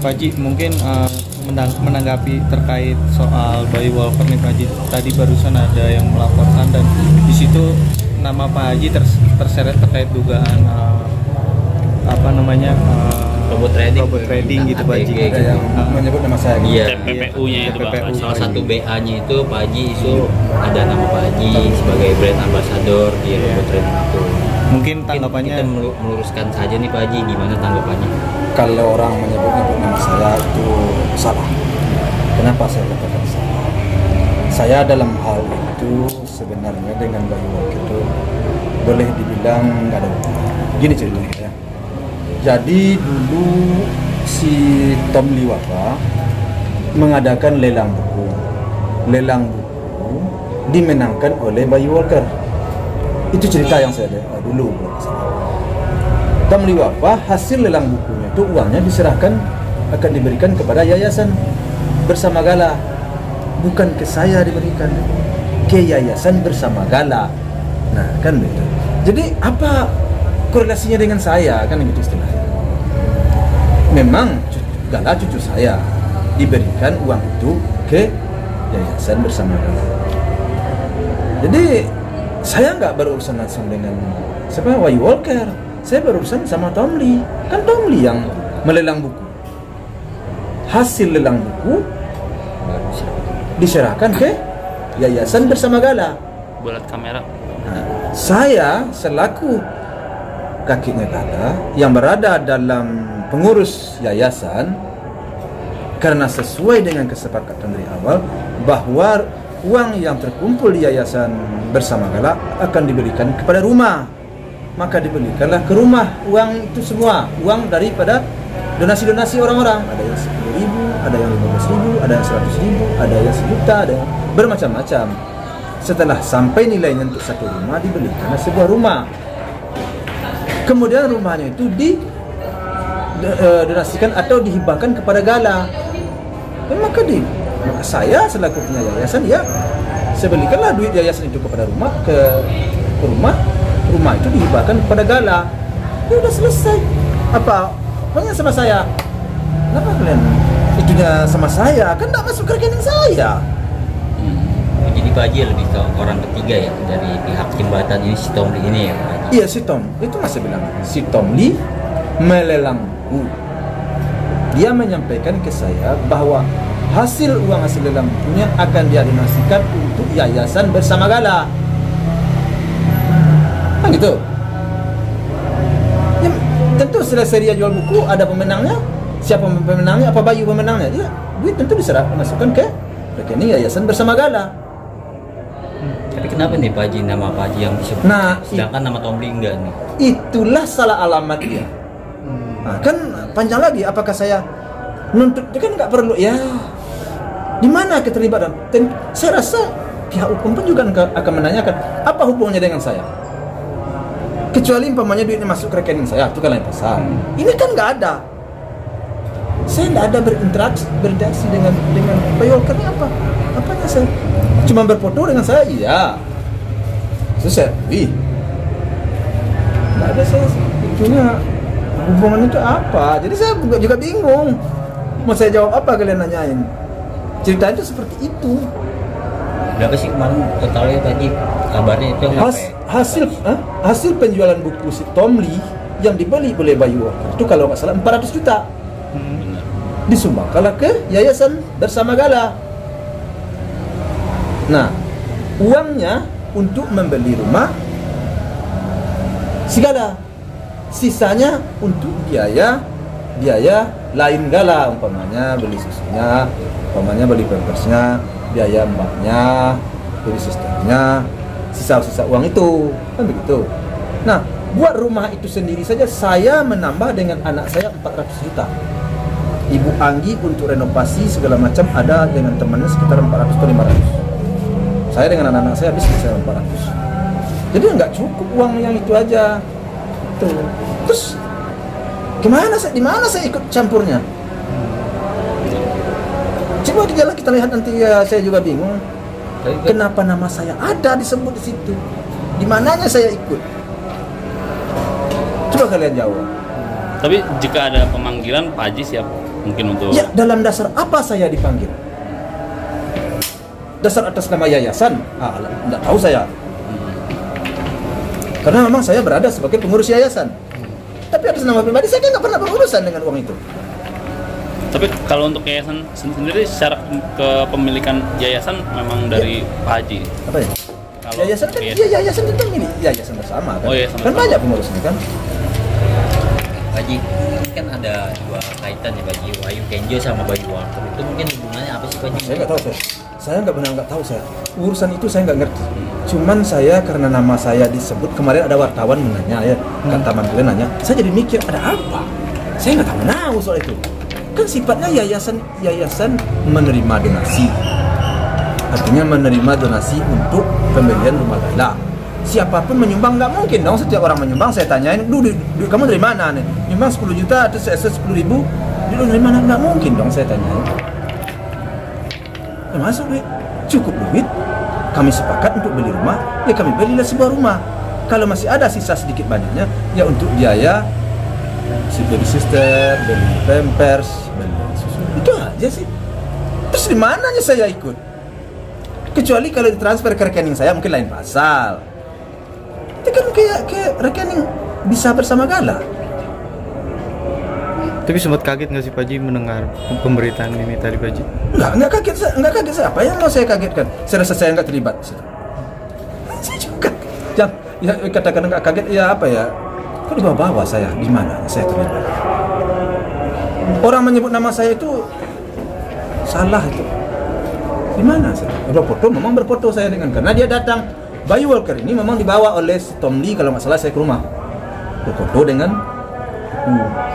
Pak Haji, mmungkin menanggapi terkait soal Bayu Walker nih Pak Haji. Tadi barusan ada yang melaporkan dan di situ nama Pak Haji terseret terkait dugaan robot trading gitu Pak Haji. Yang menyebut nama saya. Iya. TPPU-nya itu Pak. Salah satu BA-nya itu Pak Haji itu ada nama Pak Haji sebagai brand ambassador di robot trading itu. Mungkin tanggapannya kita meluruskan saja nih Pak Haji, gimana tanggapannya? Kalau orang menyebut nama saya itu salah. Kenapa saya katakan salah? Saya dalam hal itu sebenarnya dengan Bayu Walker itu boleh dibilang nggak ada hubungan. Gini ceritanya ya. Jadi dulu si Tom Liwaka mengadakan lelang buku. Lelang buku dimenangkan oleh Bayu Walker. Itu cerita yang saya dulu. Tom Liwaka hasil lelang bukunya itu uangnya diserahkan akan diberikan kepada yayasan Bersama Gala, bukan ke saya diberikan, ke yayasan Bersama Gala. Nah kan begitu. Jadi apa korelasinya dengan saya kan gitu istilahnya. Memang Gala cucu saya diberikan uang itu ke yayasan Bersama Gala. Jadi saya nggak berurusan langsung dengan siapa Bayu Walker. Saya berurusan sama Tom Lee. Kan Tom Lee yang melelang buku. Hasil lelang buku diserahkan ke yayasan Bersama Gala. Bulat kamera. Nah, saya selaku kakinya Gala yang berada dalam pengurus yayasan, karena sesuai dengan kesepakatan dari awal bahwa uang yang terkumpul di yayasan Bersama Gala akan diberikan kepada rumah, maka diberikanlah ke rumah uang itu semua, uang daripada donasi-donasi orang-orang. Ada yang 10.000, ada yang 15.000, ada yang 100.000, ada yang 1 juta, ada yang bermacam-macam. Setelah sampai nilainya untuk satu rumah, dibelikanlah sebuah rumah. Kemudian rumahnya itu donasikan atau dihibahkan kepada Gala. Maka saya selaku punya yayasan, ya saya belikanlah duit yayasan itu kepada rumah, ke rumah itu dihibahkan kepada Gala. Ya udah selesai. Pokoknya sama saya. Kenapa kalian itunya sama saya? Kan tidak masuk ke rekening saya. Jadi Pak Haji lebih ke orang ketiga ya dari pihak jembatan ini, si Tom Lee ini ya Pak Haji? Iya, si Tom. Itu masih bilang si Tom Lee melelang buku. Dia menyampaikan ke saya bahwa hasil lelang bukunya akan dia donasikan untuk yayasan Bersama Gala. Kan gitu. Ya, tentu selesai dia jual buku, ada pemenangnya. Siapa pemenangnya? Apa Bayu pemenangnya? Ya, duit tentu dimasukkan ke rekening yayasan Bersama Gala. Tapi kenapa nih Pak Haji nama Pak Haji yang disebut? Nah, sedangkan nama Tom Lee enggak nih? Itulah salah alamat dia. Nah, kan panjang lagi. Apakah saya nuntut? Dia kan nggak perlu. Ya, di mana keterlibatan? Saya rasa pihak hukum pun juga akan menanyakan apa hubungannya dengan saya. Kecuali umpamanya duitnya masuk ke rekening saya, itu kan lain pasal. Ini kan nggak ada. Saya nggak ada berinteraksi dengan Bayu Walker. Ini apa? Apanya saya? Cuma berfoto dengan saya, iya. Selesai. Nggak ada saya. Itunya hubungan itu apa? Jadi saya juga bingung. Mau saya jawab apa kalian nanyain? Cerita itu seperti itu. Berapa sih kemarin totalnya Pak Haji? Kabarnya itu hasil penjualan buku si Tom Lee yang dibeli oleh Bayu Walker itu kalau nggak salah 400 juta. Disumbangkanlah ke yayasan Bersama Gala. Nah, uangnya untuk membeli rumah si Gala. Sisanya untuk biaya lain Gala, umpamanya beli susunya, umpamanya beli pampersnya, biaya mbaknya, beli susternya, sisa-sisa uang itu, kan begitu. Nah, buat rumah itu sendiri saja saya menambah dengan anak saya 400 juta. Ibu Anggi untuk renovasi segala macam ada dengan temannya sekitar 400 atau 500. Saya dengan anak-anak saya habis sekitar 400. Jadi nggak cukup uang yang itu aja. Tuh. Terus di mana saya ikut campurnya? Coba kita lihat nanti, ya saya juga bingung. Kenapa nama saya ada disebut di situ? Di mananya saya ikut? Coba kalian jawab. Tapi jika ada pemanggilan Pak Haji siap mungkin untuk Ya, dalam dasar apa saya dipanggil? Dasar atas nama yayasan? Enggak tahu saya. Karena memang saya berada sebagai pengurus yayasan. Tapi atas nama pribadi saya kan nggak pernah berurusan dengan uang itu. Tapi kalau untuk yayasan sendiri secara kepemilikan yayasan memang dari Pak Haji. Apa ya? Kalau Yayasan kan, yayasan itu milik yayasan bersama kan. Oh, yayasan Kan bersama. banyak pengurusnya kan. Pak Haji, ini kan ada dua kaitan ya Pak Haji, Wahyu Kenjo sama Bayu Walker. Itu mungkin hubungannya apa sih Pak Haji? Saya nggak tahu saya nggak tahu saya. Urusan itu saya nggak ngerti. Cuman saya karena nama saya disebut kemarin ada wartawan menanya ya, kata mantunya nanya, saya jadi mikir ada apa? Saya nggak tahu soal itu. Kan sifatnya yayasan menerima donasi. Artinya menerima donasi untuk pembelian rumah gala. Siapapun menyumbang nggak mungkin dong, setiap orang menyumbang saya tanyain, duit kamu dari mana nih? Nyumbang 10 juta atau 10.000? Duit dari mana? Nggak mungkin dong saya tanyain. Masuk duit, cukup duit, kami sepakat untuk beli rumah, ya kami belilah sebuah rumah. Kalau masih ada sisa sedikit banyaknya, ya untuk biaya si baby sister, beli pampers, beli susu, itu aja sih. Terus di mananya saya ikut? Kecuali kalau ditransfer ke rekening saya mungkin lain pasal. Itu kan kayak rekening bisa bersama gala. Tapi sempat kaget nggak sih Pak Haji mendengar pemberitaan ini tadi Pak Haji? Nggak kaget saya. Apa yang mau saya kagetkan? Saya rasa saya nggak terlibat. Saya juga. Ya katakan nggak kaget ya apa ya? Kok di bawah saya? Di mana saya terlibat? Orang menyebut nama saya itu salah itu. Di mana saya? Berfoto, memang berfoto saya dengan karena dia datang. Bayu Walker ini memang dibawa oleh Tom Lee kalau nggak salah saya ke rumah. Berfoto dengan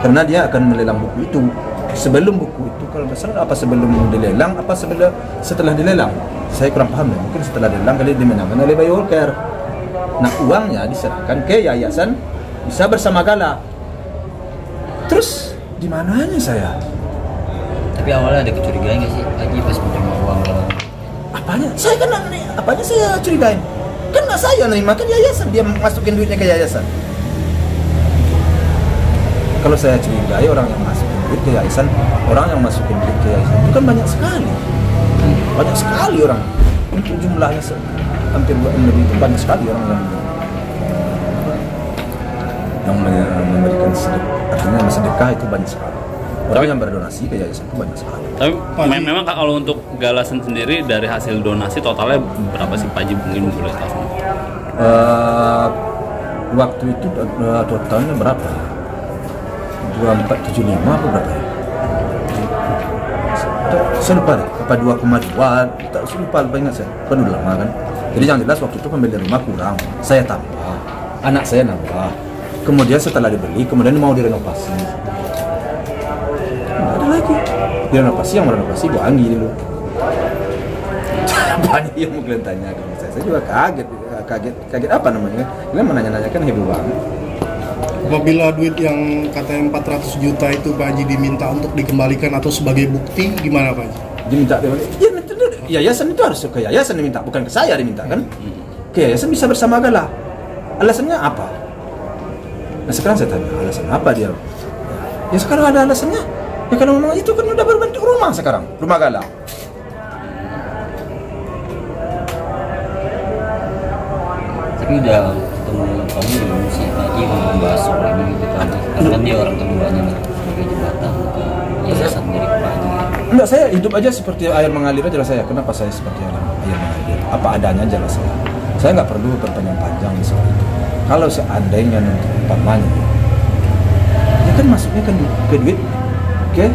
karena dia akan melelang buku itu. Sebelum buku itu kalau nggak salah apa sebelum dilelang apa setelah dilelang, saya kurang paham ya. Mungkin setelah dilelang kali dimenangkan oleh Bayu Walker. Nah uangnya diserahkan ke yayasan bisa bersama gala. Terus di mananya saya? Tapi awalnya ada kecurigaan nggak sih Haji pas menerima uang? Apanya? Saya kan apanya saya curigain? Kan nggak saya nerima, kan yayasan dia masukin duitnya ke yayasan. Kalau saya curigai orang yang masukin duit ke yayasan, orang yang masukin duit ke yayasan itu kan banyak sekali orang. Untuk jumlahnya hampir 2M lebih itu banyak sekali orang yang memberikan sedekah, artinya sedekah itu banyak sekali. Orang yang berdonasi ke yayasan itu banyak sekali. Tapi memang kalau untuk galasan sendiri dari hasil donasi totalnya berapa sih Pak Haji mungkin boleh tahu? Waktu itu totalnya berapa? 2475 apa berapa ya? Saya lupa deh, apa 2,2? Tak lupa ingat saya. Kan udah lama kan. Jadi yang jelas waktu itu pembelian rumah kurang, saya tambah, anak saya nambah. Kemudian setelah dibeli, kemudian mau direnovasi. Nggak ada lagi. Direnovasi, yang merenovasi gua Anggi dulu. Banyak yang mungkin tanya ke saya juga kaget apa namanya? Kalian menanya-nanyakan heboh banget. Apabila duit yang katanya 400 juta itu Pak Haji diminta untuk dikembalikan atau sebagai bukti, gimana Pak Haji? Diminta ya, yayasan itu harus ke yayasan diminta, bukan ke saya diminta kan? Ke yayasan bisa bersama gala. Alasannya apa? Nah sekarang saya tanya, alasan apa dia? Ya sekarang ada alasannya. Ya kalau memang itu kan udah berbentuk rumah sekarang, rumah gala. Tapi udah ketemu kamu belum sih Pak Haji untuk membahas soal ini gitu kan? Karena kan dia orang keduanya nih sebagai jembatan ke yayasan dari Pak Haji. Enggak, saya hidup aja seperti air mengalir aja lah saya. Kenapa saya seperti air mengalir? Apa adanya aja lah saya. Saya nggak perlu berpanjang-panjang di soal itu. Kalau seandainya nanti umpamanya, ya kan masuknya kan ke duit, ke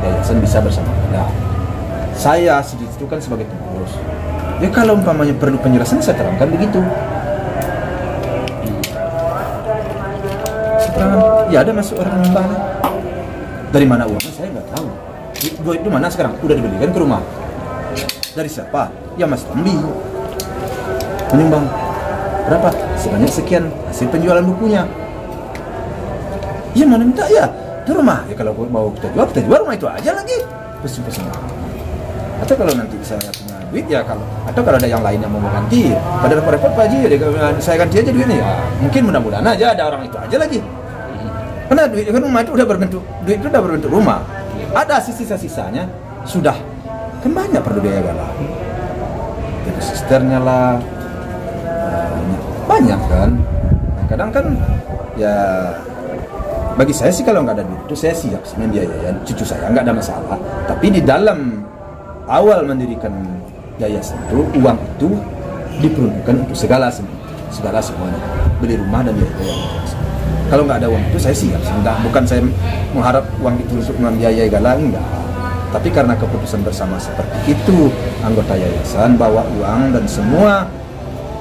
yayasan bisa bersama. Nah, saya itu kan sebagai pengurus. Ya kalau umpamanya perlu penjelasan saya terangkan begitu. Setelah ya ada masuk orang nyumbang. Dari mana uangnya saya nggak tahu. Duit itu mana sekarang? Udah dibelikan ke rumah. Dari siapa? Ya Mas Tomli. Menyumbang berapa? Sebanyak sekian hasil penjualan bukunya. Ya mana minta ya? Di rumah. Ya kalau mau kita jual rumah itu aja lagi. Pesen. Atau kalau nanti saya punya duit ya atau kalau ada yang lain yang mau ganti, pada repot-repot Pak Haji, saya ganti aja duitnya ya. Mungkin mudah-mudahan aja ada orang itu aja lagi. Karena duit rumah itu udah berbentuk rumah. Ada sisa-sisanya sudah kan banyak perlu biaya galah. Jadi sisternya lah banyak kan. Nah, kadang kan ya bagi saya sih kalau nggak ada duit itu saya siap sih membiayain cucu saya, nggak ada masalah. Tapi di dalam awal mendirikan yayasan itu uang itu diperuntukkan untuk segala semuanya, beli rumah dan biaya. Kalau nggak ada uang itu saya siap sih, bukan saya mengharap uang itu untuk membiayai galang, enggak. Tapi karena keputusan bersama seperti itu, anggota yayasan bawa uang dan semua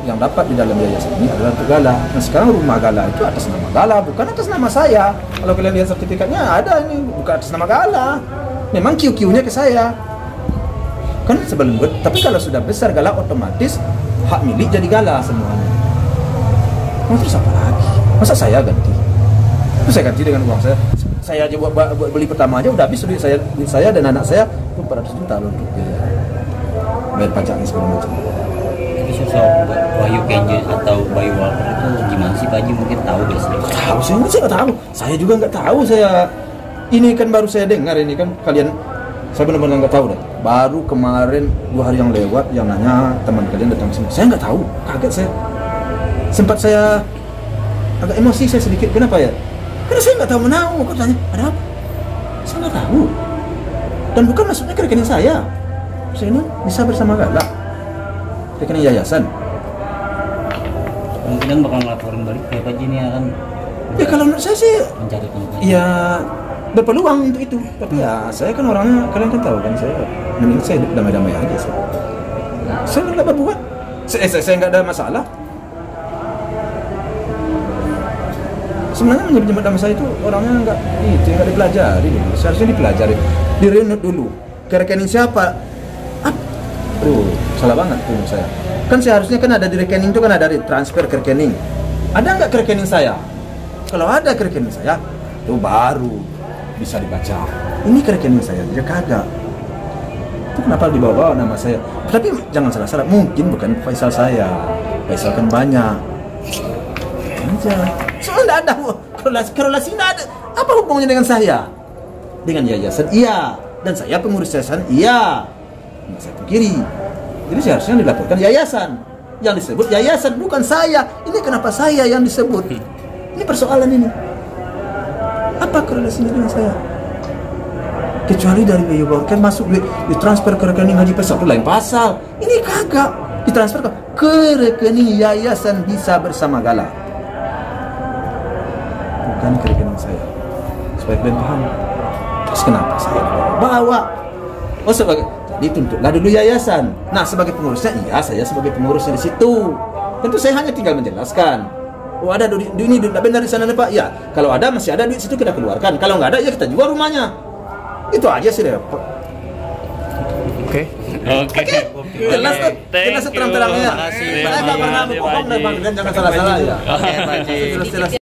yang dapat di dalam yayasan ini adalah untuk Gala. Nah sekarang rumah Gala itu atas nama Gala, bukan atas nama saya. Kalau kalian lihat sertifikatnya ada ini, bukan atas nama Gala. Memang QQ-nya ke saya. Kan sebelum tapi kalau sudah besar Gala otomatis hak milik jadi Gala semuanya. Mau terus apa lagi? Masa saya ganti? Itu saya ganti dengan uang saya. Saya aja buat beli pertama aja udah habis duit saya dan anak saya 400 juta loh untuk bayar pajaknya segala macam. Tapi sosok Wahyu Kenji atau Bayu Walker itu gimana sih Pak Haji, mungkin tahu gak sih? Tahu saya nggak tahu. Saya juga nggak tahu. Saya ini kan baru saya dengar ini kan kalian. Saya benar-benar nggak tahu deh. Baru kemarin 2 hari yang lewat yang nanya teman kalian datang sini. Saya nggak tahu. Kaget saya. Sempat saya agak emosi saya sedikit. Kenapa ya? Karena saya nggak tahu menau. Kok tanya ada apa? Saya nggak tahu. Dan bukan maksudnya ke rekening saya. Saya ini bisa bersama Gala. Rekening yayasan. Kemungkinan bakal ngelaporin balik ya Pak Haji ini akan. Ya kalau menurut saya sih mencari pengganti. ya berpeluang untuk itu. Tapi ya saya kan orangnya kalian kan tahu kan saya mending saya hidup damai-damai aja sih. Saya nggak berbuat. Saya nggak ada masalah. Sebenarnya menyebut nama saya itu orangnya nggak dipelajari dulu. Seharusnya dipelajari, dirunut dulu. Ke rekening siapa? Salah banget tuh saya. Kan seharusnya kan ada di rekening itu kan ada di transfer ke rekening. Ada nggak ke rekening saya? Kalau ada ke rekening saya, itu baru bisa dibaca. Ini ke rekening saya, dia kagak. Itu kenapa dibawa nama saya? Tapi jangan salah-salah, mungkin bukan Faisal saya. Faisal kan banyak. Aja. Soalnya tidak ada korelasi tidak ada. Apa hubungannya dengan saya? Dengan yayasan iya, dan saya pengurus yayasan iya. Nah, saya kiri. Jadi seharusnya dilaporkan yayasan. Yang disebut yayasan bukan saya. Ini kenapa saya yang disebut? Ini persoalan ini. Apa korelasinya dengan saya? Kecuali dari Bayu Walker masuk ditransfer ke rekening Haji Faisal itu lain pasal. Ini kagak ditransfer ke rekening yayasan Bisa Bersama Gala. Bukan ke rekening saya. Supaya kalian paham. Terus kenapa saya bawa? Oh sebagai dituntutlah dulu yayasan. Nah sebagai pengurusnya iya saya sebagai pengurusnya di situ. Tentu saya hanya tinggal menjelaskan. Oh ada duit ini tidak benar di sana nih Pak. Ya kalau ada masih ada duit situ kita keluarkan. Kalau nggak ada ya kita jual rumahnya. Itu aja sih repot. Oke. Jelas tuh. Jelas terang-terangnya. Saya nggak pernah bohong dan jangan salah-salah ya. Oke Pak Haji. Jelas.